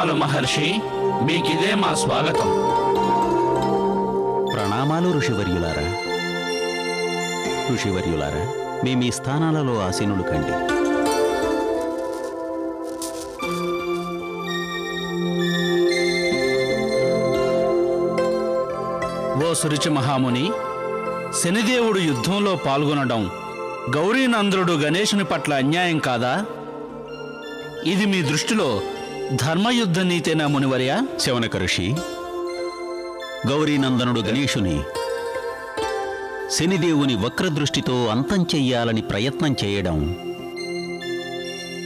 ప్రణామాలు మహర్షి, మీకిదే మా స్వాగతం. ప్రణామాలు ఋషివర్యులారా. ఋషివర్యులారా, మీ మీ స్థానాలలో ఆసీనులు కండి. ఓ సురుచి మహాముని, శనిదేవుడు యుద్ధంలో పాల్గొనడం గౌరీనందనుడు గణేశుని పట్ల అన్యాయం కాదా? ఇది మీ దృష్టిలో ధర్మయుద్ధ నీతేనా మునివర్య? శవనక ఋషి, గౌరీనందనుడు గణేశుని శనిదేవుని వక్రదృష్టితో అంతం చెయ్యాలని ప్రయత్నం చేయడం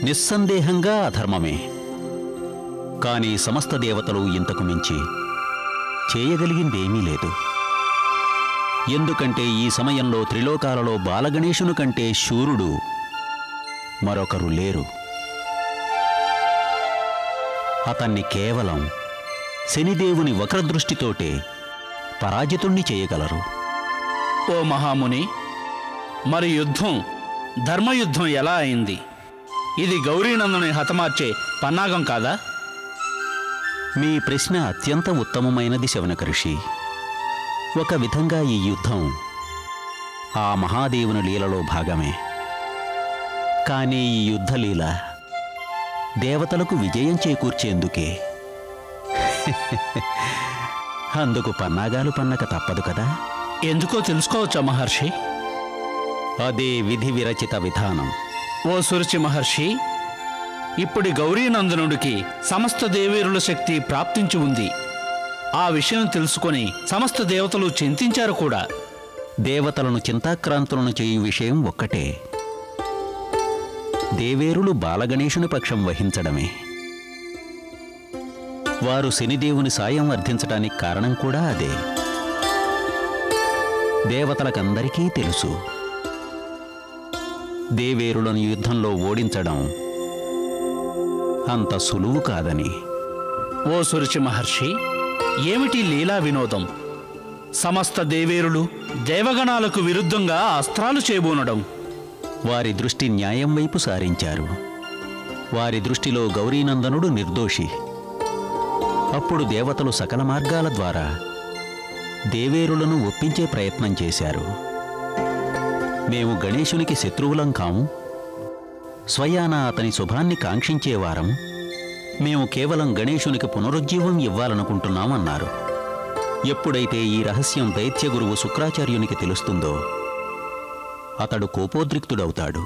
నిస్సందేహంగా అధర్మమే. కానీ సమస్త దేవతలు ఇంతకు మించి చేయగలిగిందేమీ లేదు. ఎందుకంటే ఈ సమయంలో త్రిలోకాలలో బాలగణేశుని కంటే శూరుడు మరొకరు లేరు. అతన్ని కేవలం శనిదేవుని వక్రదృష్టితోటే పరాజితుణ్ణి చేయగలరు. ఓ మహాముని, మరి యుద్ధం ధర్మయుద్ధం ఎలా అయింది? ఇది గౌరీనందనుని హతమార్చే పన్నాగం కాదా? మీ ప్రశ్న అత్యంత ఉత్తమమైనది శవనక ఋషి. ఒక విధంగా ఈ యుద్ధం ఆ మహాదేవుని లీలలో భాగమే. కానీ ఈ యుద్ధలీల దేవతలకు విజయం చేకూర్చేందుకే. అందుకు పన్నాగాలు పన్నక తప్పదు కదా. ఎందుకో తెలుసుకోవచ్చా మహర్షి? అదే విధి విరచిత విధానం. ఓ సురుచి మహర్షి, ఇప్పుడు గౌరీనందనుడికి సమస్త దేవేరుల శక్తి ప్రాప్తించి ఉంది. ఆ విషయం తెలుసుకొని సమస్త దేవతలు చింతించారు కూడా. దేవతలను చింతాక్రాంతులను చేయు విషయం ఒక్కటే, దేవేరులు బాలగణేశుని పక్షం వహించడమే. వారు శనిదేవుని సాయం అర్థించడానికి కారణం కూడా అదే. దేవతలకందరికీ తెలుసు, దేవేరులను యుద్ధంలో ఓడించడం అంత సులువు కాదని. ఓ సురుచి మహర్షి, ఏమిటి లీలా వినోదం? సమస్త దేవేరులు దేవగణాలకు విరుద్ధంగా అస్త్రాలు చేబూనడం. వారి దృష్టి న్యాయం వైపు సారించారు. వారి దృష్టిలో గౌరీనందనుడు నిర్దోషి. అప్పుడు దేవతలు సకల మార్గాల ద్వారా దేవేరులను ఒప్పించే ప్రయత్నం చేశారు. మేము గణేశునికి శత్రువులం కాము, స్వయాన అతని శుభాన్ని కాంక్షించేవారం. మేము కేవలం గణేశునికి పునరుజ్జీవం ఇవ్వాలనుకుంటున్నామన్నారు. ఎప్పుడైతే ఈ రహస్యం దైత్యగురువు శుక్రాచార్యునికి తెలుస్తుందో అతడు కోపోద్రిక్తుడవుతాడు.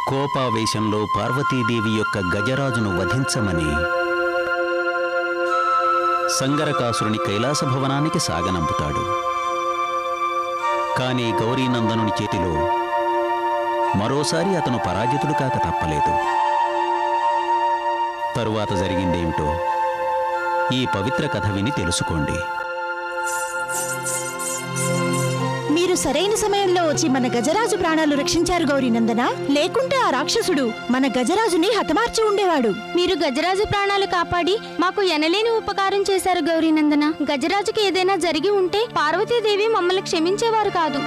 కోపావేశంలో పార్వతీదేవి యొక్క గజరాజును వధించమని సంగరకాసురుని కైలాస భవనానికి సాగనంపుతాడు. కానీ గౌరీనందనుని చేతిలో మరోసారి అతను పరాజితుడు కాక తప్పలేదు. తరువాత జరిగిందేమిటో ఈ పవిత్ర కథ విని తెలుసుకోండి. మీరు సరైన సమయంలో వచ్చి మన గజరాజు ప్రాణాలు రక్షించారు గౌరీనందన. లేకుంటే ఆ రాక్షసుడు మన గజరాజుని హతమార్చి ఉండేవాడు. మీరు గజరాజు ప్రాణాలు కాపాడి మాకు ఎనలేని ఉపకారం చేశారు గౌరీనందన. గజరాజుకి ఏదైనా జరిగి ఉంటే పార్వతీదేవి మమ్మల్ని క్షమించేవారు కాదు.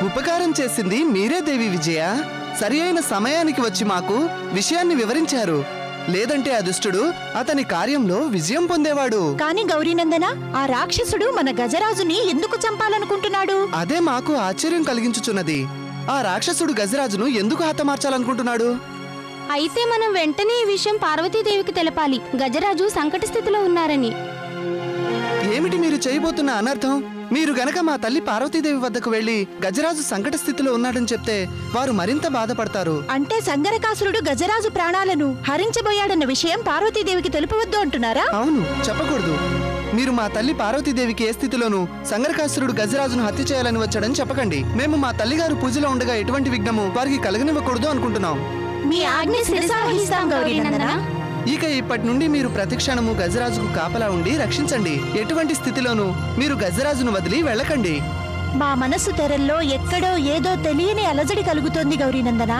ఉపకారం చేసింది మీరే దేవి విజయ. సరి అయిన సమయానికి వచ్చి మాకు విషయాన్ని వివరించారు. లేదంటే ఆ దుష్టుడు అతని కార్యంలో విజయం పొందేవాడు. కానీ గౌరీనందన, ఆ రాక్షసుడు మన గజరాజుని ఎందుకు చంపాలనుకుంటున్నాడు? అదే మాకు ఆశ్చర్యం కలిగించుచున్నది. ఆ రాక్షసుడు గజరాజును ఎందుకు హతమార్చాలనుకుంటున్నాడు? అయితే మనం వెంటనే ఈ విషయం పార్వతీదేవికి తెలపాలి. గజరాజు సంకట స్థితిలో ఉన్నారని. ఏమిటి మీరు చేయబోతున్న అనర్థం? మీరు గనక మా తల్లి పార్వతీదేవి వద్దకు వెళ్లి గజరాజు సంకట స్థితిలో ఉన్నాడని చెప్తే వారు మరింత బాధపడతారు. అంటే సంగరకాసురుడు గజరాజు ప్రాణాలను హరించబోయాడన్న విషయం పార్వతీదేవికి తెలుపవద్దు అంటున్నారా? అవును, చెప్పకూడదు. మీరు మా తల్లి పార్వతీదేవికి ఏ స్థితిలోనూ సంగరకాసురుడు గజరాజును హత్య చేయాలని వచ్చాడని చెప్పకండి. మేము మా తల్లిగారు పూజలో ఉండగా ఎటువంటి విఘ్నము వారికి కలగనివ్వకూడదు అనుకుంటున్నాం. మీ ఆజ్ఞ శిరసావహిస్తాం గౌరీనందన. ఇక ఇప్పటి నుండి మీరు ప్రతిక్షణము గజరాజుకు కాపలా ఉండి రక్షించండి. ఎటువంటి స్థితిలోనూ మీరు గజరాజును వదిలి వెళ్ళకండి. మా మనస్సు తెరల్లో ఎక్కడో ఏదో తెలియని అలజడి కలుగుతోంది గౌరీనందన.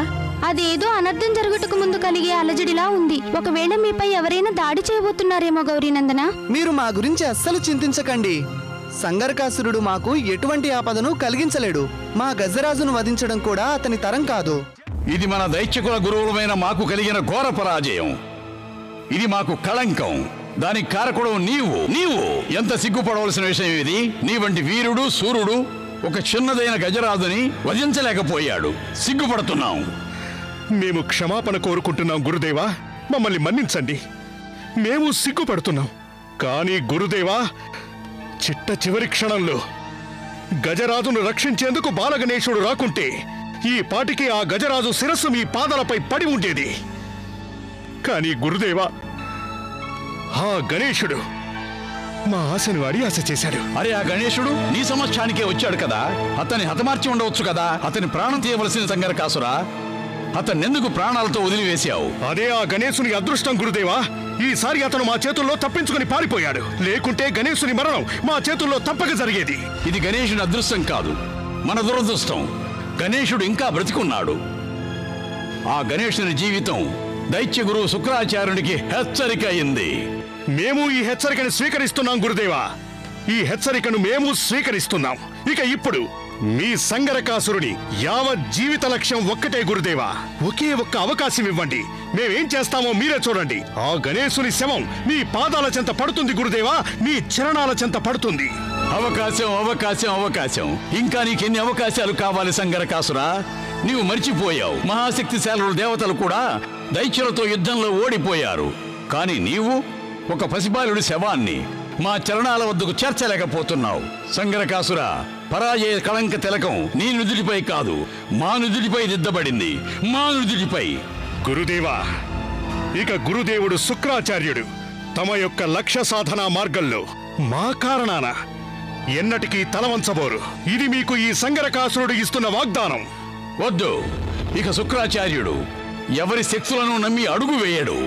అదేదో అనర్థం జరుగుటకు ముందు కలిగే అలజడిలా ఉంది. ఒకవేళ మీపై ఎవరైనా దాడి చేయబోతున్నారేమో గౌరీనందన. మీరు మా గురించి అస్సలు చింతించకండి. సంగరకాసురుడు మాకు ఎటువంటి ఆపదను కలిగించలేడు. మా గజరాజును వధించడం కూడా అతని తరం కాదు. ఇది మన దైత్యకుల గురువులమైన మాకు కలిగిన ఘోర పరాజయం. ఇది మాకు కళంకం. దానికి కారకుడు నీవు ఎంత సిగ్గుపడవలసిన విషయం ఇది. నీ వంటి వీరుడు సూర్యుడు ఒక చిన్నదైన గజరాజుని వధించలేకపోయాడు. సిగ్గుపడుతున్నాం. మేము క్షమాపణ కోరుకుంటున్నాం గురుదేవా, మమ్మల్ని మన్నించండి. మేము సిగ్గుపడుతున్నాం. కానీ గురుదేవా, చిట్ట చివరి క్షణంలో గజరాజును రక్షించేందుకు బాలగణేశుడు రాకుంటే ఈ పాటికి ఆ గజరాజు శిరస్సు మీ పాదాలపై పడి ఉండేది. కానీ గురుదేవా, ఆ గణేశుడు మా ఆశను అడియాస చేశాడు. అరే, ఆ గణేశుడు నీ సమక్షానికే వచ్చాడు కదా. అతన్ని హతమార్చి ఉండవచ్చు కదా. అతని ప్రాణం తీయవలసిన సంగరకాసురా, అతన్నెందుకు ప్రాణాలతో వదిలివేశావు? అదే ఆ గణేశుని అదృష్టం గురుదేవా. ఈసారి అతను మా చేతుల్లో తప్పించుకుని పారిపోయాడు. లేకుంటే గణేశుని మరణం మా చేతుల్లో తప్పక జరిగేది. ఇది గణేశుని అదృష్టం కాదు, మన దురదృష్టం. గణేశుడు ఇంకా బ్రతికున్నాడు. ఆ గణేశుని జీవితం దైత్య గురువు శుక్రాచార్యునికి హెచ్చరిక అయింది. మేము ఈ హెచ్చరికను స్వీకరిస్తున్నాం గురుదేవా. ఈ హెచ్చరికను మేము స్వీకరిస్తున్నాం. ఇక ఇప్పుడు మీ సంగరకాసురుని యావత్ జీవిత లక్ష్యం ఒక్కటే గురుదేవా. ఒకే ఒక్క అవకాశం ఇవ్వండి. మేమేం చేస్తామో మీరే చూడండి. ఆ గణేశుని శవం మీ పాదాల చెంత పడుతుంది గురుదేవా, మీ చరణాల చెంత పడుతుంది. అవకాశం అవకాశం అవకాశం. ఇంకా నీకెన్ని అవకాశాలు కావాలి సంగరకాసురా? నీవు మర్చిపోయావు, మహాశక్తిశాలుడు దేవతలు కూడా దైత్యులతో యుద్ధంలో ఓడిపోయారు. కానీ నీవు ఒక పసిబాలుడి శవాన్ని మా చరణాల వద్దకు చేర్చలేకపోతున్నావు. సంగరకాసురా, పరాజయ కళంక తిలకం నీ నుదుటిపై కాదు, మా నుదుటిపై దిద్దబడింది. మా నుదుటిపై. గురుదేవా, ఇక గురుదేవుడు శుక్రాచార్యుడు తమ యొక్క లక్ష్య సాధనా మార్గంలో మా కారణాన ఎన్నటికీ తలవంచబోరు. ఇది మీకు ఈ సంగరకాసురుడు ఇస్తున్న వాగ్దానం. వద్దు, ఇక శుక్రాచార్యుడు ఎవరి శక్తులను నమ్మి అడుగు వేయడు.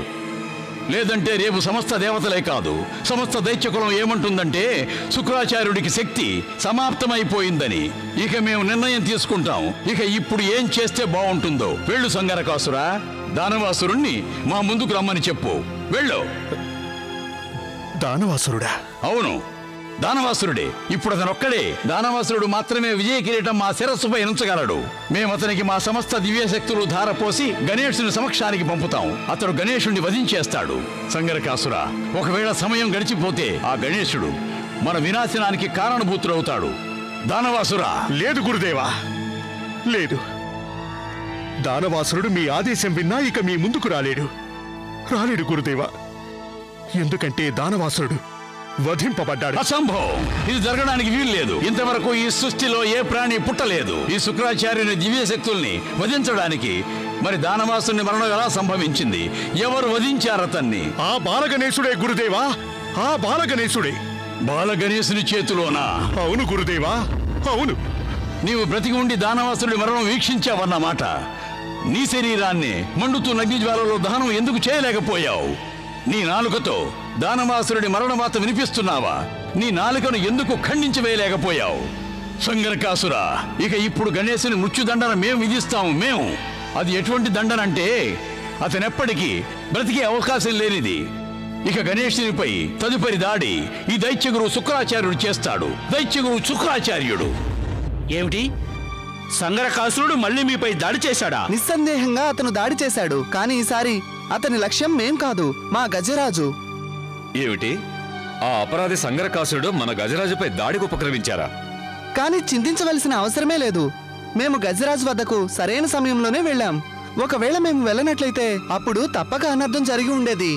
లేదంటే రేపు సమస్త దేవతలే కాదు, సమస్త దైత్యకులం ఏమంటుందంటే శుక్రాచార్యుడికి శక్తి సమాప్తమైపోయిందని. ఇక మేము నిర్ణయం తీసుకుంటాం. ఇక ఇప్పుడు ఏం చేస్తే బాగుంటుందో. వెళ్ళు సంగరకాసురా, దానవాసురుణ్ణి మా ముందుకు రమ్మని చెప్పు. వెళ్ళు. దానవాసురుడా? అవును, దానవాసురుడే. ఇప్పుడు అతనొక్కడే, దానవాసురుడు మాత్రమే విజయ కిరీటం మా శిరస్సుపై ఉంచగలడు. మేము అతనికి మా సమస్త దివ్యశక్తులు ధారపోసి గణేశుని సమక్షానికి పంపుతాం. అతడు గణేశుణ్ణి వధించేస్తాడు. సంగరకాసురా, ఒకవేళ సమయం గడిచిపోతే ఆ గణేశుడు మన వినాశనానికి కారణభూతుడవుతాడు. దానవాసురా. లేదు గురుదేవా, లేదు. దానవాసురుడు మీ ఆదేశం విన్నా ఇక మీ ముందుకు రాలేడు గురుదేవా. ఎందుకంటే దానవాసురుడు వధింపబడ్డాడు. అసంభవం. ఇది జరగడానికి వీల్లేదు. ఇంతవరకు ఈ సృష్టిలో ఏ ప్రాణి పుట్టలేదు. ఈ శుక్రాచార్యుని దివ్య శక్తుల్ని వధించడానికి మరి దానవాసుని మరణం ఎలా సంభవించింది? ఎవరు వధించారు అతన్ని? ఆ బాలగణేశుడే గురుదేవా, ఆ బాలగణేశుడే. బాలగణేశుని చేతిలోనా? అవును గురుదేవా, అవును. నీవు బ్రతికి ఉండి దానవాసుడి మరణం వీక్షించావన్నమాట. నీ శరీరాన్ని మండుతూ అగ్నిజ్వాలలో దహనం ఎందుకు చేయలేకపోయావు? నీ నాలుకతో దానవాసురుడి మరణవాత వినిపిస్తున్నావా? నీ నాలుకను ఎందుకు ఖండించి వేయలేకపోయావు? సంగరకాసురా, ఇక ఇప్పుడు గణేశుని మృత్యుదండన మేము విధిస్తాము. మేము. అది ఎటువంటి దండనంటే అతనెప్పటికీ బ్రతికే అవకాశం లేనిది. ఇక గణేశునిపై తదుపరి దాడి ఈ దైత్యగురు శుక్రాచార్యుడు చేస్తాడు. దైత్యగురు శుక్రాచార్యుడు. ఏమిటి? సంగరకాసురుడు మళ్ళీ మీపై దాడి చేశాడా? నిస్సందేహంగా అతను దాడి చేశాడు. కానీ ఈసారి అతని లక్ష్యం మేం కాదు, మా గజరాజు. ఏమిటి? ఆ అపరాధి సంగరకాసురుడు మన గజరాజుపై దాడికి ఉపక్రమించారా? కానీ చింతించవలసిన అవసరమే లేదు. మేము గజరాజు వద్దకు సరైన సమయంలోనే వెళ్ళాం. ఒకవేళ మేము వెళ్ళనట్లయితే అప్పుడు తప్పక అనర్థం జరిగి ఉండేది.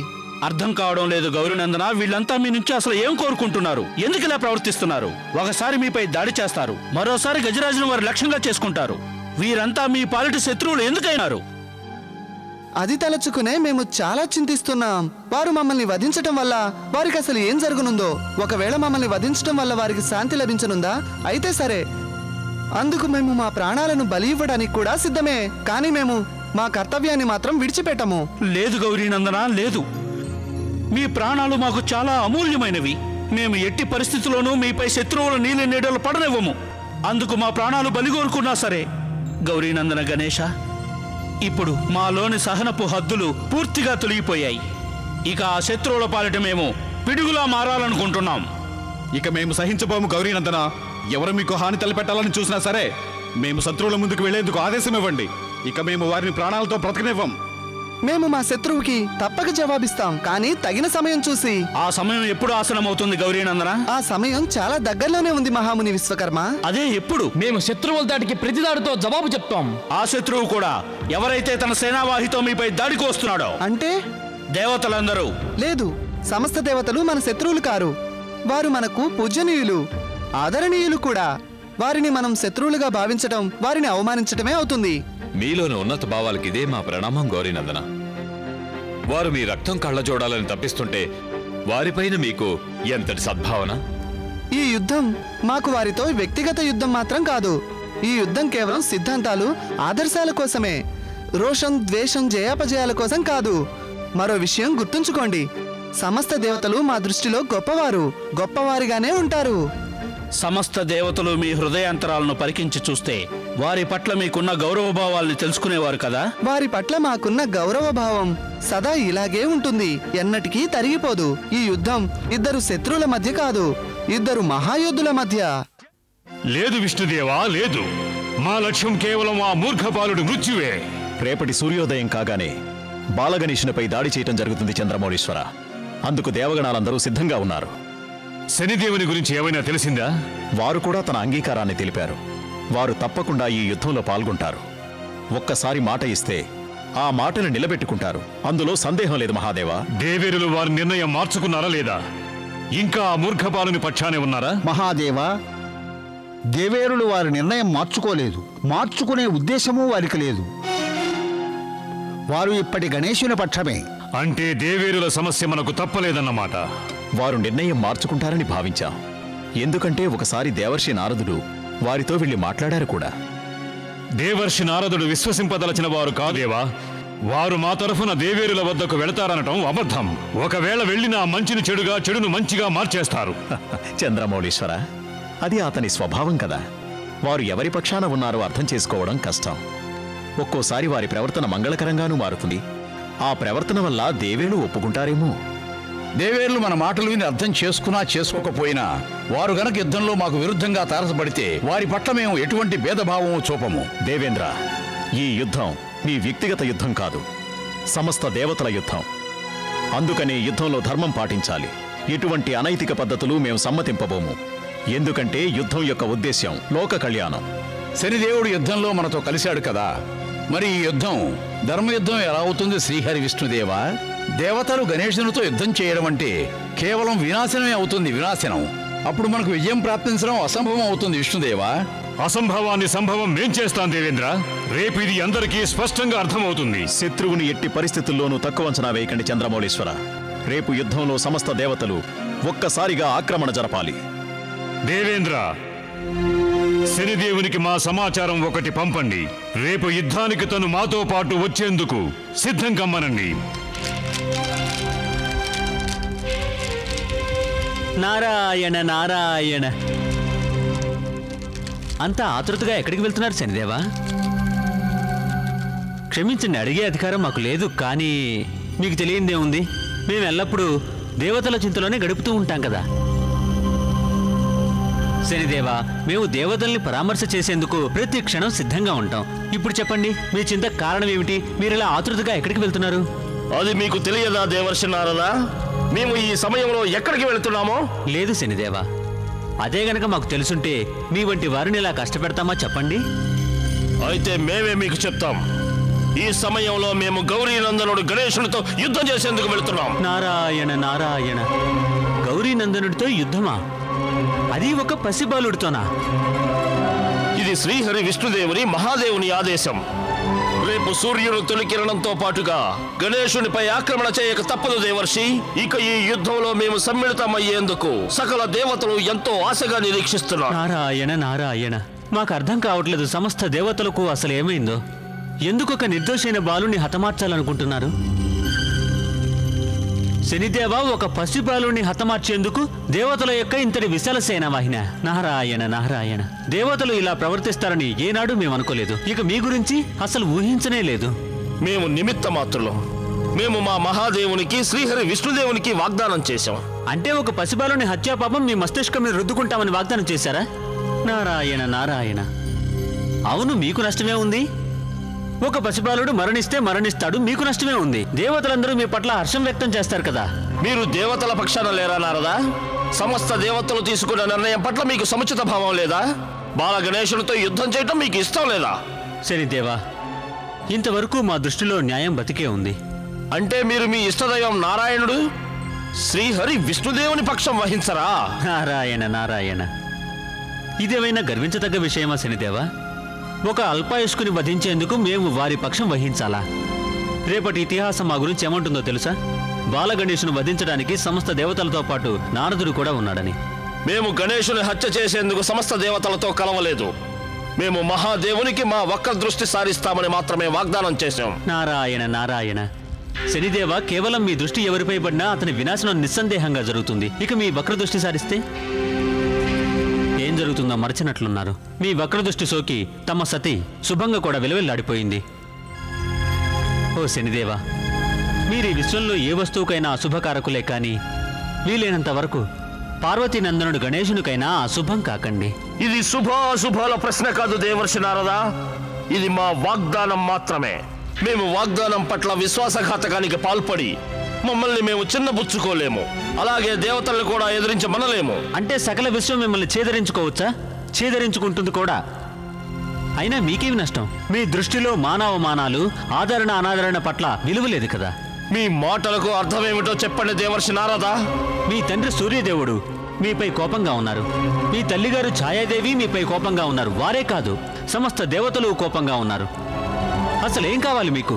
అర్థం కావడం లేదు గౌరీనందన. వీళ్ళంతా మీ నుంచి అసలు ఏం కోరుకుంటున్నారు? ఎందుకు ఇలా ప్రవర్తిస్తున్నారు? ఒకసారి మీపై దాడి చేస్తారు, మరోసారి గజరాజును వారు లక్ష్యంగా చేసుకుంటారు. వీరంతా మీ పాలిటి శత్రువులు ఎందుకైనారు? అది తలచుకునే మేము చాలా చింతిస్తున్నాం. వారు మమ్మల్ని వధించటం వల్ల వారికి అసలు ఏం జరుగునుందో. ఒకవేళ మమ్మల్ని వధించటం వల్ల వారికి శాంతి లభించనుందా? అయితే సరే, అందుకు మేము మా ప్రాణాలను బలి ఇవ్వడానికి కూడా సిద్ధమే. కానీ మేము మా కర్తవ్యాన్ని మాత్రం విడిచిపెట్టము. లేదు గౌరీనందన, లేదు. మీ ప్రాణాలు మాకు చాలా అమూల్యమైనవి. మేము ఎట్టి పరిస్థితుల్లోనూ మీపై శత్రువుల నీలి నీడలు పడనివ్వము. అందుకు మా ప్రాణాలు బలిగోరుకున్నా సరే. గౌరీనందన గణేశ, ఇప్పుడు మాలోని సహనపు హద్దులు పూర్తిగా తొలగిపోయాయి. ఇక ఆ శత్రువుల పాలిట మేము పిడుగులా మారాలనుకుంటున్నాం. ఇక మేము సహించబోము గౌరీనందన. ఎవరు మీకు హాని తలపెట్టాలని చూసినా సరే మేము శత్రువుల ముందుకు వెళ్లేందుకు ఆదేశం ఇవ్వండి. ఇక మేము వారిని ప్రాణాలతో బ్రతకనివ్వం. మేము మా శత్రువుకి తప్పక జవాబిస్తాం, కానీ తగిన సమయం చూసి. ఆ సమయం ఎప్పుడు ఆసనమవుతుంది గౌరీనందన? ఆ సమయం చాలా దగ్గరలోనే ఉంది మహాముని విశ్వకర్మ. అదే ఎప్పుడు? మేము శత్రువుల దాడికి ప్రతిదాడితో జవాబు చెప్తాం. ఆ శత్రువు కూడా ఎవరైతే తన సేనావాహితో మీపై దాడికి వస్తున్నాడో. అంటే దేవతలందరూ? లేదు, సమస్త దేవతలు మన శత్రువులు కారు. వారు మనకు పూజనీయులు, ఆదరణీయులు కూడా. వారిని మనం శత్రువులుగా భావించటం వారిని అవమానించటమే అవుతుంది. మీలోని ఉన్నత భావాలకి ఇదే మా ప్రణామం గౌరీనందన. వారు మీ రక్తం కళ్ళ చూడాలని తప్పిస్తుంటే వారిపైన మీకు ఎంతటి సద్భావన. ఈ యుద్ధం మాకు వారితో వ్యక్తిగత యుద్ధం మాత్రం కాదు. ఈ యుద్ధం కేవలం సిద్ధాంతాలు, ఆదర్శాల కోసమే. రోషం, ద్వేషం, జయాపజయాల కోసం కాదు. మరో విషయం గుర్తుంచుకోండి, సమస్త దేవతలు మా దృష్టిలో గొప్పవారు, గొప్పవారిగానే ఉంటారు. సమస్త దేవతలు మీ హృదయాంతరాలను పరికించి చూస్తే వారి పట్ల మీకున్న గౌరవభావాల్ని తెలుసుకునేవారు కదా. వారి పట్ల మాకున్న గౌరవ భావం సదా ఇలాగే ఉంటుంది, ఎన్నటికీ తరిగిపోదు. ఈ యుద్ధం ఇద్దరు శత్రువుల మధ్య కాదు, ఇద్దరు మహాయోధుల మధ్య. లేదు విష్ణుదేవా, లేదు. మా లక్ష్యం కేవలం ఆ మూర్ఖపాలుడి మృత్యువే. రేపటి సూర్యోదయం కాగానే బాలగణేశునిపై దాడి చేయటం జరుగుతుంది చంద్రమౌళీశ్వర. అందుకు దేవగణాలందరూ సిద్ధంగా ఉన్నారు. శనిదేవుని గురించి ఏమైనా తెలిసిందా? వారు కూడా తన అంగీకారాన్ని తెలిపారు. వారు తప్పకుండా ఈ యుద్ధంలో పాల్గొంటారు. ఒక్కసారి మాట ఇస్తే ఆ మాటను నిలబెట్టుకుంటారు, అందులో సందేహం లేదు మహాదేవా. దేవేరులు వారి నిర్ణయం మార్చుకున్నారా లేదా? ఇంకా ఆ మూర్ఖపాలుని పక్షానే ఉన్నారా? మహాదేవా, దేవేరులు వారి నిర్ణయం మార్చుకోలేదు, మార్చుకునే ఉద్దేశమూ వారికి లేదు. వారు ఇప్పటి గణేశుని పక్షమే. అంటే దేవేరుల సమస్య మనకు తప్పలేదన్నమాట. వారు నిర్ణయం మార్చుకుంటారని భావించాం. ఎందుకంటే ఒకసారి దేవర్షి నారదుడు వారితో వెళ్లి మాట్లాడారు కూడా. దేవర్షి నారదుడు విశ్వసింపదలచిన వారు కాదేవా. వారు మా తరఫున దేవేరుల వద్దకు వెళతారనటం అబద్ధం. ఒకవేళ వెళ్ళినా మంచిని చెడుగా, చెడును మంచిగా మార్చేస్తారు. చంద్రమౌళీశ్వర, అది అతని స్వభావం కదా. వారు ఎవరి పక్షాన ఉన్నారో అర్థం చేసుకోవడం కష్టం. ఒక్కోసారి వారి ప్రవర్తన మంగళకరంగానూ మారుతుంది. ఆ ప్రవర్తన వల్ల దేవేరులు ఒప్పుకుంటారేమో. దేవేరులు మన మాటలు విని అర్థం చేసుకున్నా చేసుకోకపోయినా వారు గనక యుద్ధంలో మాకు విరుద్ధంగా తారసపడితే వారి పట్ల మేము ఎటువంటి భేదభావము చూపము. దేవేంద్ర, ఈ యుద్ధం మీ వ్యక్తిగత యుద్ధం కాదు, సమస్త దేవతల యుద్ధం. అందుకనే యుద్ధంలో ధర్మం పాటించాలి. ఎటువంటి అనైతిక పద్ధతులు మేము సమ్మతింపబోము. ఎందుకంటే యుద్ధం యొక్క ఉద్దేశ్యం లోక కళ్యాణం. శనిదేవుడు యుద్ధంలో మనతో కలిశాడు కదా, మరి ఈ యుద్ధం ధర్మయుద్ధం ఎలా అవుతుంది శ్రీహరి విష్ణుదేవా? దేవతలు గణేశునితో యుద్ధం చేయడం అంటే కేవలం వినాశనమే అవుతుంది, వినాశనం. అప్పుడు మనకు విజయం ప్రాప్తించడం అసంభవం అవుతుంది విష్ణుదేవా. అసంభవాన్ని సంభవం మేం చేస్తాం దేవేంద్ర. రేపు ఇది అందరికీ స్పష్టంగా అర్థమవుతుంది. శత్రువుని ఎట్టి పరిస్థితుల్లోనూ తక్కువ అంచనా వేయకండి చంద్రమౌళీశ్వర. రేపు యుద్ధంలో సమస్త దేవతలు ఒక్కసారిగా ఆక్రమణ జరపాలి. దేవేంద్ర, శనిదేవునికి మా సమాచారం ఒకటి పంపండి. రేపు యుద్ధానికి తను మాతో పాటు వచ్చేందుకు సిద్ధం కమ్మనండి. నారాయణ నారాయణ. అంత ఆతృతగా ఎక్కడికి వెళ్తున్నారు శనిదేవా? క్షమించండి, అడిగే అధికారం మాకు లేదు. కానీ మీకు తెలియందేముంది, మేము ఎల్లప్పుడూ దేవతల చింతలోనే గడుపుతూ ఉంటాం కదా. శనిదేవా, మేము దేవతల్ని పరామర్శ చేసేందుకు ప్రతి క్షణం సిద్ధంగా ఉంటాం. ఇప్పుడు చెప్పండి, మీ చింత కారణం ఏమిటి? మీరు ఇలా ఆతృతగా ఎక్కడికి వెళ్తున్నారు? అది మీకు తెలియదా దేవర్షి నారదా? మేము ఈ సమయంలో ఎక్కడికి వెళుతున్నామో? లేదు శనిదేవా, అదే గనక మాకు తెలుసుంటే మీ వంటి వారిని ఇలా కష్టపెడతామా చెప్పండి. అయితే మేమే మీకు చెప్తాం. ఈ సమయంలో మేము గౌరీనందనుడు గణేశునితో యుద్ధం చేసేందుకు వెళుతున్నాం. నారాయణ నారాయణ. గౌరీనందనుడితో యుద్ధమా? అది ఒక పసిబాలుడితోనా? ఇది శ్రీహరి విష్ణుదేవుని మహాదేవుని ఆదేశం. రేపు సూర్యుడు తొలి కిరణంతో పాటుగా గణేశునిపై ఆక్రమణ చేయక తప్పదు దేవర్షి. ఇక ఈ యుద్ధంలో మేము సమ్మిళితమయ్యేందుకు సకల దేవతలు ఎంతో ఆశగా నిరీక్షిస్తున్నారు. నారాయణ నారాయణ. మాకు అర్థం కావట్లేదు, సమస్త దేవతలకు అసలు ఏమైందో? ఎందుకొక నిర్దోషైన బాలుని హతమార్చాలనుకుంటున్నారు? శనిదేవ, ఒక పసిబాలుని హతమార్చేందుకు దేవతల యొక్క ఇంతటి విశాల సేనావాహిన? నారాయణ నారాయణ. దేవతలు ఇలా ప్రవర్తిస్తారని ఏనాడు మేము అనుకోలేదు. ఇక మీ గురించి అసలు ఊహించనే లేదు. మేము నిమిత్త మాత్రులం. మేము మా మహాదేవునికి శ్రీహరి విష్ణుదేవునికి వాగ్దానం చేశాం. అంటే ఒక పసిబాలుని హత్యాపాపం మీ మస్తిష్కం మీద రుద్దుకుంటామని వాగ్దానం చేశారా? నారాయణ నారాయణ. అవును, మీకు నష్టమే ఉంది. ఒక పసిబాలుడు మరణిస్తే మరణిస్తాడు, మీకు నష్టమే ఉంది. దేవతలందరూ మీ పట్ల హర్షం వ్యక్తం చేస్తారు కదా. మీరు దేవతల పక్షాన లేరా నారదా? సమస్త దేవతలు తీసుకున్న నిర్ణయం పట్ల మీకు సముచిత భావం లేదా? బాల గణేశునితో యుద్ధం చేయటం మీకు ఇష్టం లేదా? శనిదేవా, ఇంతవరకు మా దృష్టిలో న్యాయం బతికే ఉంది. అంటే మీరు మీ ఇష్టదైవం నారాయణుడు శ్రీహరి విష్ణుదేవుని పక్షం వహించరా? నారాయణ నారాయణ, ఇదేమైనా గర్వించదగ్గ విషయమా శనిదేవా? ఒక అల్పాయుష్కుని వధించేందుకు మేము వారి పక్షం వహించాలా? రేపటి ఇతిహాసం మా గురించి ఏమంటుందో తెలుసా? బాలగణేశును వధించడానికి సమస్త దేవతలతో పాటు నారదుడు కూడా ఉన్నాడని. మేము గణేశుని హత్య చేసేందుకు సమస్త దేవతలతో కలవలేదు. మేము మహాదేవునికి మా వక్ర దృష్టి సారిస్తామని మాత్రమే వాగ్దానం చేశాం. నారాయణ నారాయణ, శనిదేవ, కేవలం మీ దృష్టి ఎవరిపై పడినా అతని వినాశనం నిస్సందేహంగా జరుగుతుంది. ఇక మీ వక్ర దృష్టి సారిస్తే ఏం జరుగుతుందో మరచినట్లున్నారు. మీ వక్ర దృష్టి సోకి తమ సతి శుభంగా కూడా విలువెల్లాడిపోయింది. ఓ శనిదేవ, మీరు ఈ విశ్వంలో ఏ వస్తువుకైనా అశుభకారకులే కానీ వీలైనంత వరకు పార్వతీనందనుడు గణేశునికైనా అశుభం కాకండి. ఇది శుభాశుభాల ప్రశ్న కాదు దేవర్షి నారదా, ఇది మా వాగ్దానం మాత్రమే. మేము వాగ్దానం పట్ల విశ్వాసఘాతకానికి పాల్పడి మమ్మల్ని మేము చిన్నబుచ్చుకోలేము, అలాగే దేవతల్ని కూడా ఎదిరించమనలేము. అంటే సకల విశ్వం మిమ్మల్ని ఛేదరించుకోవచ్చా? ఛేదరించుకుంటుంది కూడా. అయినా మీకేమి నష్టం? మీ దృష్టిలో మానవమానాలు, ఆదరణ అనాదరణ పట్ల విలువ లేదు కదా. మీ మాటలకు అర్థమేమిటో చెప్పండి దేవర్షి నారదా. మీ తండ్రి సూర్యదేవుడు మీపై కోపంగా ఉన్నారు. మీ తల్లిగారు ఛాయాదేవి మీపై కోపంగా ఉన్నారు. వారే కాదు, సమస్త దేవతలు కోపంగా ఉన్నారు. అసలేం కావాలి మీకు?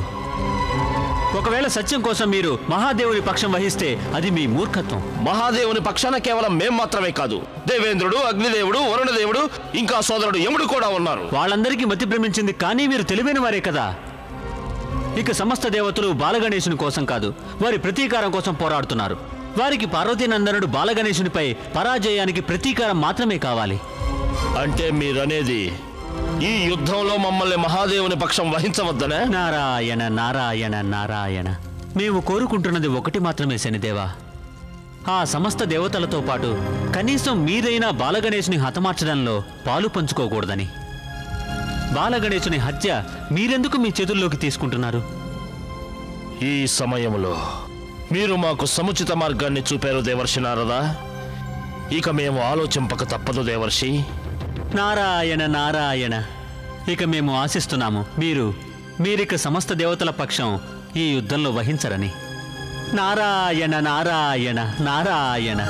ఒకవేళ సత్యం కోసం మీరు మహాదేవుని పక్షం వహిస్తే అది మీ మూర్ఖత్వం. మహాదేవుని పక్షాన కేవలం మేం మాత్రమే కాదు, దేవేంద్రుడు, అగ్నిదేవుడు, వరుణదేవుడు, ఇంకా సోదరుడు యముడు కూడా ఉన్నారు. వాళ్ళందరికీ మతి భ్రమించింది, కానీ మీరు తెలివైన వారే కదా. ఇక సమస్త దేవతలు బాలగణేశుని కోసం కాదు, వారి ప్రతీకారం కోసం పోరాడుతున్నారు. వారికి పార్వతీనందనుడు బాలగణేశునిపై పరాజయానికి ప్రతీకారం మాత్రమే కావాలి. అంటే మీరనేది ఈ యుద్ధంలో మమ్మల్ని మహాదేవుని పక్షం వహించవద్దనే? నారాయణ నారాయణ నారాయణ, మేము కోరుకుంటున్నది ఒకటి మాత్రమే శనిదేవా. ఆ సమస్త దేవతలతో పాటు కనీసం మీరైనా బాలగణేశుని హతమార్చడంలో పాలు పంచుకోకూడదని. బాలగణేశుని హత్య మీరెందుకు మీ చేతుల్లోకి తీసుకుంటున్నారు? ఈ సమయంలో మీరు మాకు సముచిత మార్గాన్ని చూపారు దేవర్షి నారదా. ఇక మేము ఆలోచింపక తప్పదు దేవర్షి. నారాయణ నారాయణ, ఇక మేము ఆశిస్తున్నాము మీరిక సమస్త దేవతల పక్షం ఈ యుద్ధంలో వహించరని. నారాయణ నారాయణ నారాయణ.